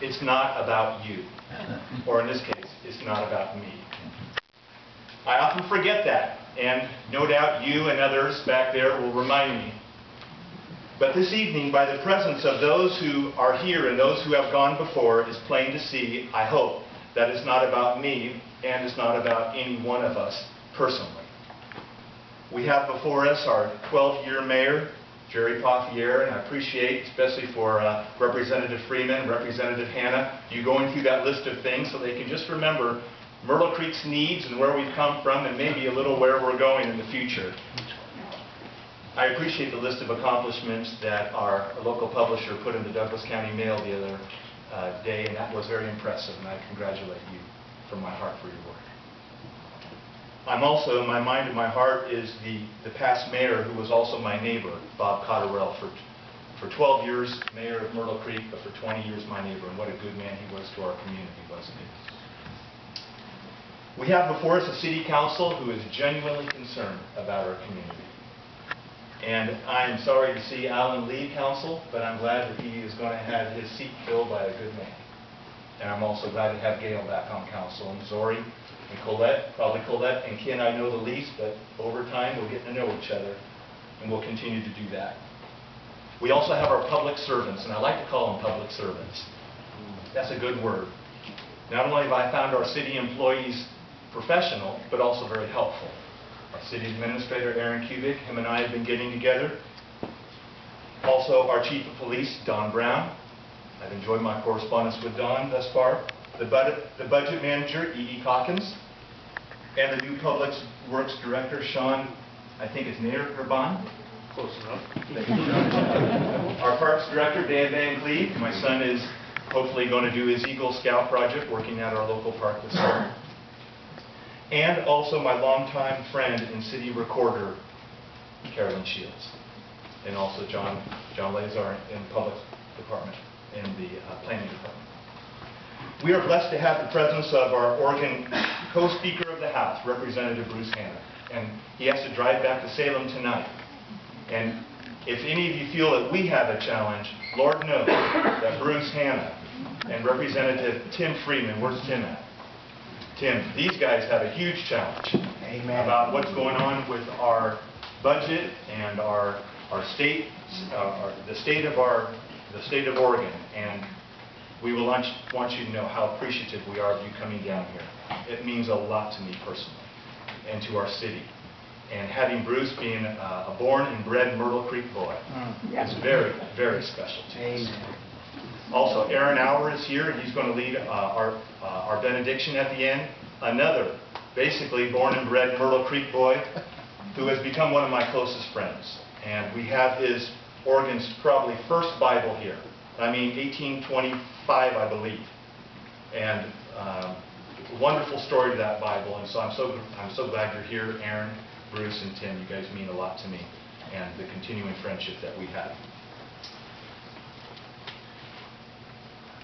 it's not about you. Or in this case, it's not about me. I often forget that, and no doubt you and others back there will remind me. But this evening, by the presence of those who are here and those who have gone before, it's plain to see, I hope, that it's not about me and it's not about any one of us personally. We have before us our 12-year mayor, Jerry Pothier, and I appreciate, especially for Representative Freeman, Representative Hanna, you going through that list of things so they can just remember Myrtle Creek's needs and where we've come from and maybe a little where we're going in the future. I appreciate the list of accomplishments that our local publisher put in the Douglas County Mail the other day, and that was very impressive, and I congratulate you from my heart for your work. I'm also, in my mind and my heart, is the past mayor who was also my neighbor, Bob Cotterell, for 12 years mayor of Myrtle Creek, but for 20 years my neighbor, and what a good man he was to our community, wasn't he? We have before us a city council who is genuinely concerned about our community. And I'm sorry to see Alan leave council, but I'm glad that he is going to have his seat filled by a good man. And I'm also glad to have Gail back on council, and Zori and Colette, probably Colette and Ken I know the least, but over time we'll get to know each other, and we'll continue to do that. We also have our public servants, and I like to call them public servants. That's a good word. Not only have I found our city employees professional, but also very helpful. Our city administrator, Aaron Kubik, him and I have been getting together. Also, our chief of police, Don Brown. I've enjoyed my correspondence with Don thus far. The budget manager, Edie Calkins. And the new public works director, Sean, I think it's Nair Urban. Close enough. Our parks director, Dan Van Cleve. My son is hopefully going to do his Eagle Scout project, working at our local park this summer. And also my longtime friend and city recorder, Carolyn Shields. And also John Lazar in the public department, in the planning department. We are blessed to have the presence of our Oregon co-speaker of the House, Representative Bruce Hanna. And he has to drive back to Salem tonight. And if any of you feel that we have a challenge, Lord knows that Bruce Hanna and Representative Tim Freeman, where's Tim at? Tim, these guys have a huge challenge. Amen. About what's going on with our budget and our state, the state of Oregon, and we will want you to know how appreciative we are of you coming down here. It means a lot to me personally and to our city. And having Bruce being a born and bred Myrtle Creek boy is very, very special to us. Also, Aaron Auer is here, and he's going to lead our benediction at the end. Another, basically born and bred Myrtle Creek boy who has become one of my closest friends. And we have his Oregon's probably first Bible here. I mean, 1825, I believe. And wonderful story to that Bible. And so I'm so glad you're here, Aaron, Bruce, and Tim. You guys mean a lot to me, and the continuing friendship that we have.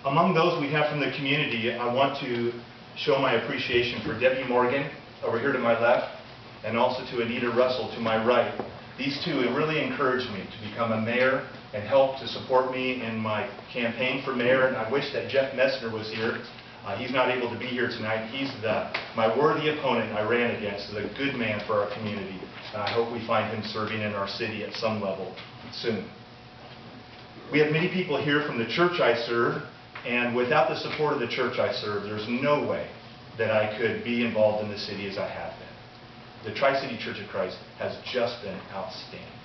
Among those we have from the community, I want to show my appreciation for Debbie Morgan, over here to my left, and also to Anita Russell to my right. These two have really encouraged me to become a mayor and helped to support me in my campaign for mayor, and I wish that Jeff Messner was here. He's not able to be here tonight. He's my worthy opponent I ran against, is a good man for our community. I hope we find him serving in our city at some level soon. We have many people here from the church I serve, and without the support of the church I serve, there's no way that I could be involved in the city as I have been. The Tri-City Church of Christ has just been outstanding.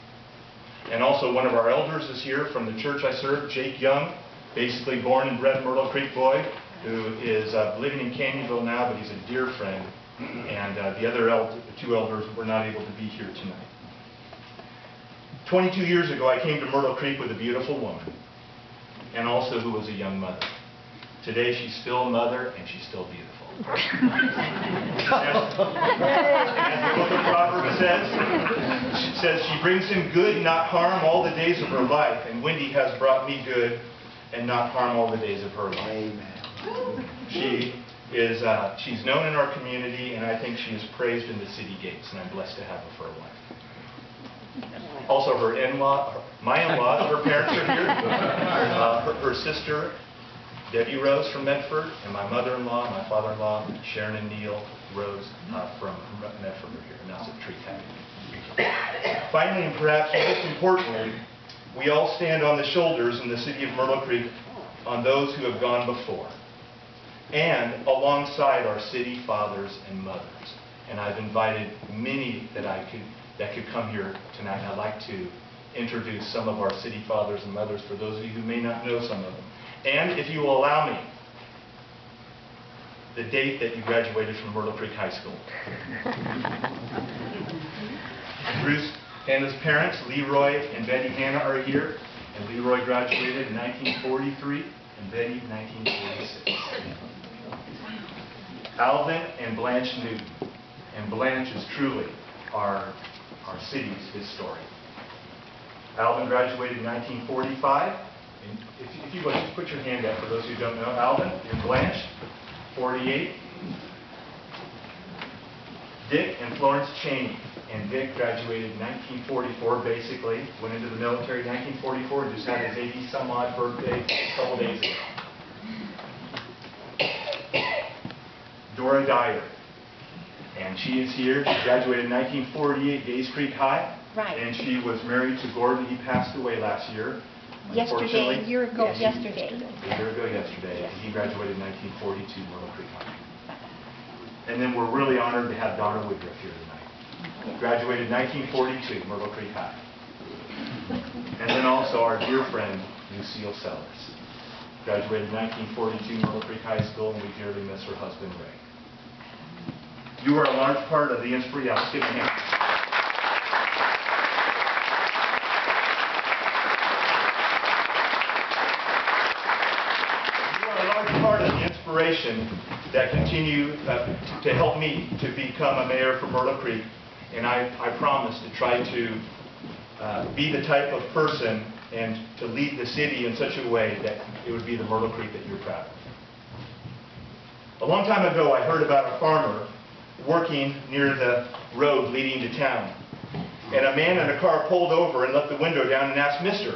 And also one of our elders is here from the church I serve, Jake Young, basically born and bred Myrtle Creek boy, who is living in Canyonville now, but he's a dear friend. And the other two elders were not able to be here tonight. 22 years ago, I came to Myrtle Creek with a beautiful woman, and also who was a young mother. Today, she's still a mother, and she's still beautiful. As the book of Proverbs says, she brings him good, not harm, all the days of her life. And Wendy has brought me good and not harm all the days of her life. Amen. She's known in our community, and I think she is praised in the city gates, and I'm blessed to have her for a wife. Also, her in-law, my in-laws, her parents are here. Her sister, Debbie Rose from Medford, and my mother-in-law, my father-in-law, Sharon and Neil Rose from Medford are here, and that's a tree tag. Finally, and perhaps most importantly, we all stand on the shoulders in the city of Myrtle Creek on those who have gone before, and alongside our city fathers and mothers. And I've invited many that could come here tonight. And I'd like to introduce some of our city fathers and mothers for those of you who may not know some of them. And if you will allow me, the date that you graduated from Myrtle Creek High School. Bruce and his parents, Leroy and Betty Hanna, are here. And Leroy graduated in 1943 and Betty in 1946. Alvin and Blanche Newton. And Blanche is truly our city's historian. Alvin graduated in 1945. And if you would, just put your hand up for those who don't know. Alvin and Blanche, 48. Dick and Florence Cheney. And Dick graduated in 1944, basically. Went into the military in 1944 and just had his 80-some-odd birthday a couple days ago. Dora Dyer. And she is here. She graduated in 1948, Gaze Creek High. Right. And she was married to Gordon. He passed away last year. Yesterday, a year ago, yesterday. A year ago yesterday. Yes. He graduated in 1942, Myrtle Creek High. And then we're really honored to have Donna Woodruff here tonight. Graduated in 1942, Myrtle Creek High. And then also our dear friend, Lucille Sellers. Graduated in 1942, Myrtle Creek High School, and we dearly miss her husband, Ray. You are a large part of the inspiration. Yeah, give a hand. You are a large part of the inspiration that continue to help me to become a mayor for Myrtle Creek. And I promise to try to be the type of person and to lead the city in such a way that it would be the Myrtle Creek that you're proud of. A long time ago, I heard about a farmer working near the road leading to town. And a man in a car pulled over and left the window down and asked, "Mister,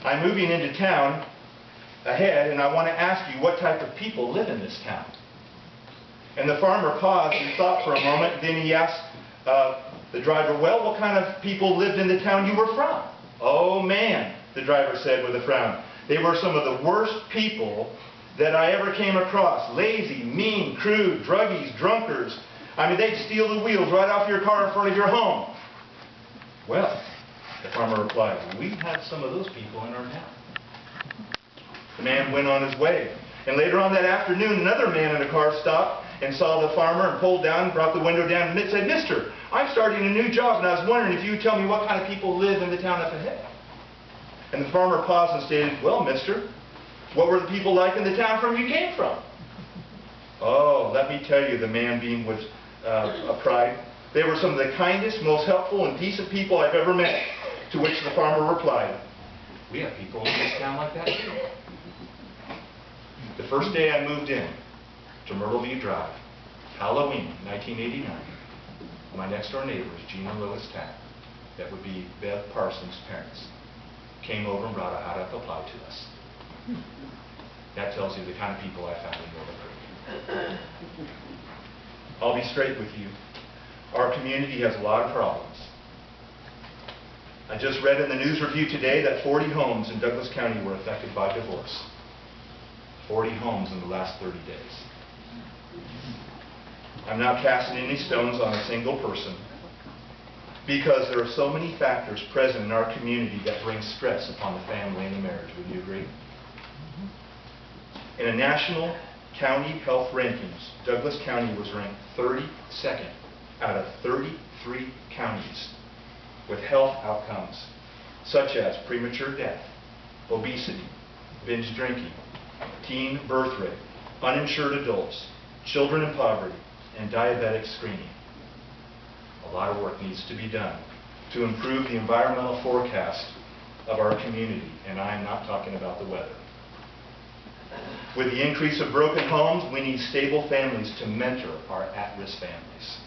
I'm moving into town ahead and I want to ask you what type of people live in this town." And the farmer paused and thought for a moment. Then he asked the driver, "Well, what kind of people lived in the town you were from?" "Oh man," the driver said with a frown, "they were some of the worst people that I ever came across. Lazy, mean, crude, druggies, drunkards. I mean, they'd steal the wheels right off your car in front of your home." "Well," the farmer replied, "we have some of those people in our town." The man went on his way. And later on that afternoon, another man in a car stopped and saw the farmer and pulled down and brought the window down and said, "Mister, I'm starting a new job and I was wondering if you would tell me what kind of people live in the town up ahead." And the farmer paused and stated, "Well, mister, what were the people like in the town from you came from?" "Oh, let me tell you," the man beamed with pride, "they were some of the kindest, most helpful, and decent people I've ever met." To which the farmer replied, "We have people in this town like that too." The first day I moved in to Myrtle View Drive, Halloween 1989, my next door neighbors, Gina and Lois Tapp, that would be Bev Parsons' parents, came over and brought a hot apple pie to us. That tells you the kind of people I found in Myrtle Creek. I'll be straight with you. Our community has a lot of problems. I just read in the news review today that 40 homes in Douglas County were affected by divorce. 40 homes in the last 30 days. I'm not casting any stones on a single person because there are so many factors present in our community that bring stress upon the family and the marriage. Would you agree? In a national county health rankings, Douglas County was ranked 32nd out of 33 counties with health outcomes such as premature death, obesity, binge drinking, teen birth rate, uninsured adults, children in poverty, and diabetic screening. A lot of work needs to be done to improve the environmental forecast of our community, and I am not talking about the weather. With the increase of broken homes, we need stable families to mentor our at-risk families.